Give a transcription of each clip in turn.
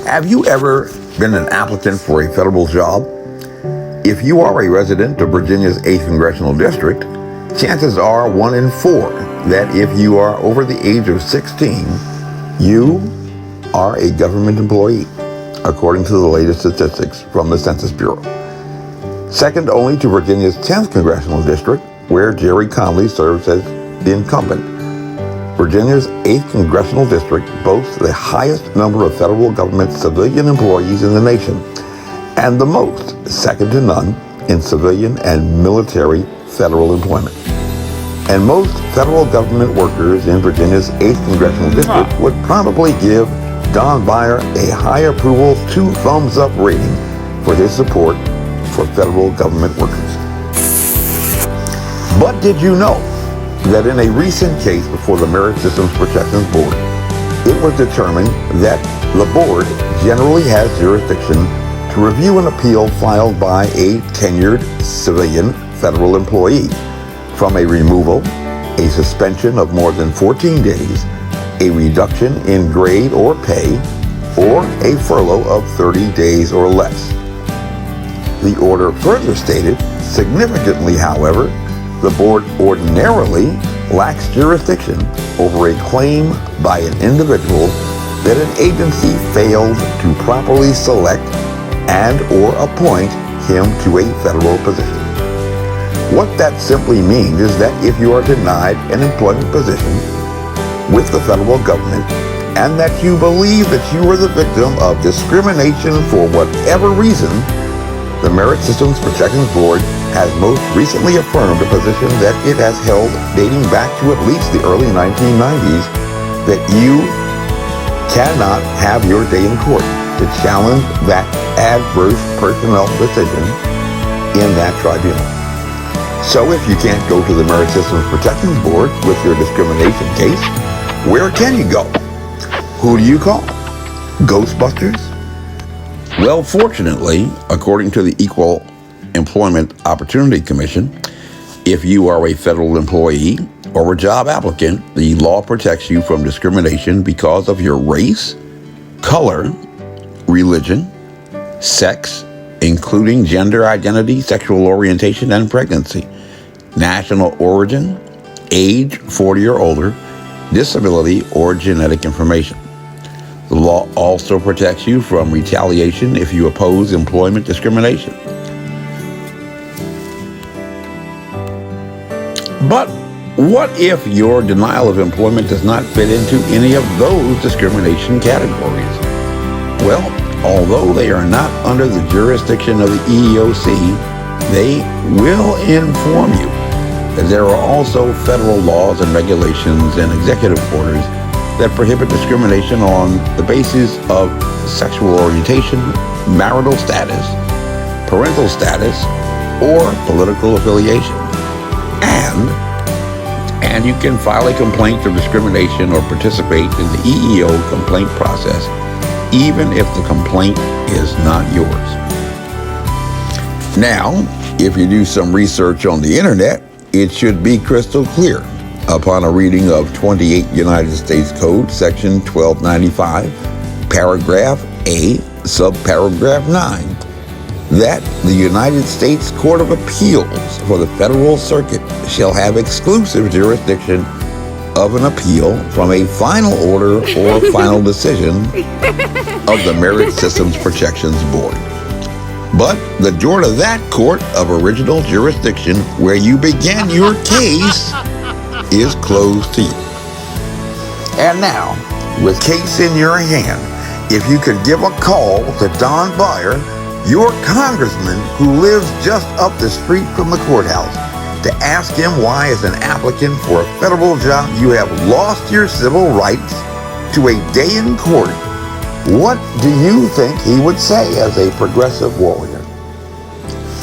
Have you ever been an applicant for a federal job? If you are a resident of Virginia's 8th Congressional District, chances are 1 in 4 that if you are over the age of 16, you are a government employee, according to the latest statistics from the Census Bureau. Second only to Virginia's 10th Congressional District, where Jerry Conley serves as the incumbent. Virginia's 8th Congressional District boasts the highest number of federal government civilian employees in the nation, and the most, second to none, in civilian and military federal employment. And most federal government workers in Virginia's 8th Congressional District would probably give Don Beyer a high approval 2 thumbs up rating for his support for federal government workers. But did you know that in a recent case before the Merit Systems Protections Board, it was determined that the board generally has jurisdiction to review an appeal filed by a tenured civilian federal employee from a removal, a suspension of more than 14 days, a reduction in grade or pay, or a furlough of 30 days or less. The order further stated, significantly however, the board ordinarily lacks jurisdiction over a claim by an individual that an agency failed to properly select and or appoint him to a federal position. What that simply means is that if you are denied an employment position with the federal government and that you believe that you are the victim of discrimination for whatever reason, the Merit Systems Protections Board has most recently affirmed a position that it has held dating back to at least the early 1990s that you cannot have your day in court to challenge that adverse personnel decision in that tribunal. So if you can't go to the Merit Systems Protections Board with your discrimination case, where can you go? Who do you call? Ghostbusters? Well, fortunately, according to the Equal Employment Opportunity Commission, if you are a federal employee or a job applicant, the law protects you from discrimination because of your race, color, religion, sex, including gender identity, sexual orientation, and pregnancy, national origin, age 40 or older, disability, or genetic information. The law also protects you from retaliation if you oppose employment discrimination. But what if your denial of employment does not fit into any of those discrimination categories? Well, although they are not under the jurisdiction of the EEOC, they will inform you that there are also federal laws and regulations and executive orders that prohibit discrimination on the basis of sexual orientation, marital status, parental status, or political affiliation. And you can file a complaint of discrimination or participate in the EEO complaint process, even if the complaint is not yours. Now, if you do some research on the internet, it should be crystal clear upon a reading of 28 United States Code, Section 1295, Paragraph A, Subparagraph 9, that the United States Court of Appeals for the Federal Circuit shall have exclusive jurisdiction of an appeal from a final order or final decision of the Merit Systems Protections Board. But the door to that court of original jurisdiction where you began your case is closed to you. And now, with case in your hand, if you could give a call to Don Beyer, your congressman who lives just up the street from the courthouse, to ask him why as an applicant for a federal job you have lost your civil rights to a day in court, what do you think he would say as a progressive warrior?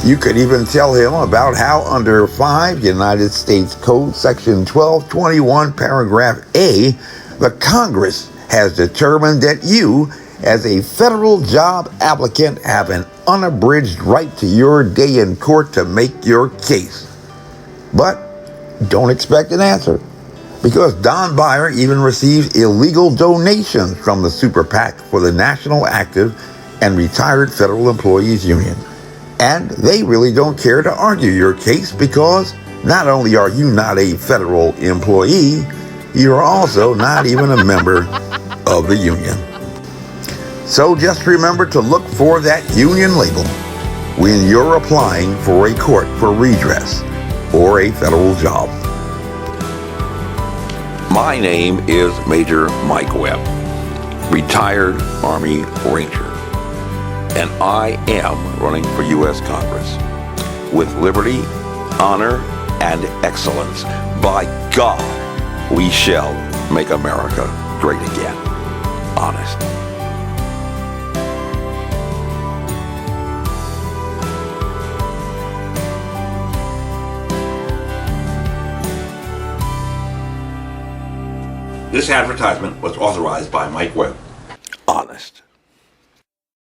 You could even tell him about how under 5 United States Code Section 1221, Paragraph A, the Congress has determined that you, as a federal job applicant, have an unabridged right to your day in court to make your case. But don't expect an answer. because Don Beyer even receives illegal donations from the super PAC for the National Active and Retired Federal Employees Union. And they really don't care to argue your case because not only are you not a federal employee, you're also not even a member of the union. So just remember to look for that union label when you're applying for a court for redress or a federal job. My name is Major Mike Webb, retired Army Ranger, and I am running for U.S. Congress with liberty, honor, and excellence. By God, we shall make America great again. Honest. This advertisement was authorized by Mike Webb. Honest.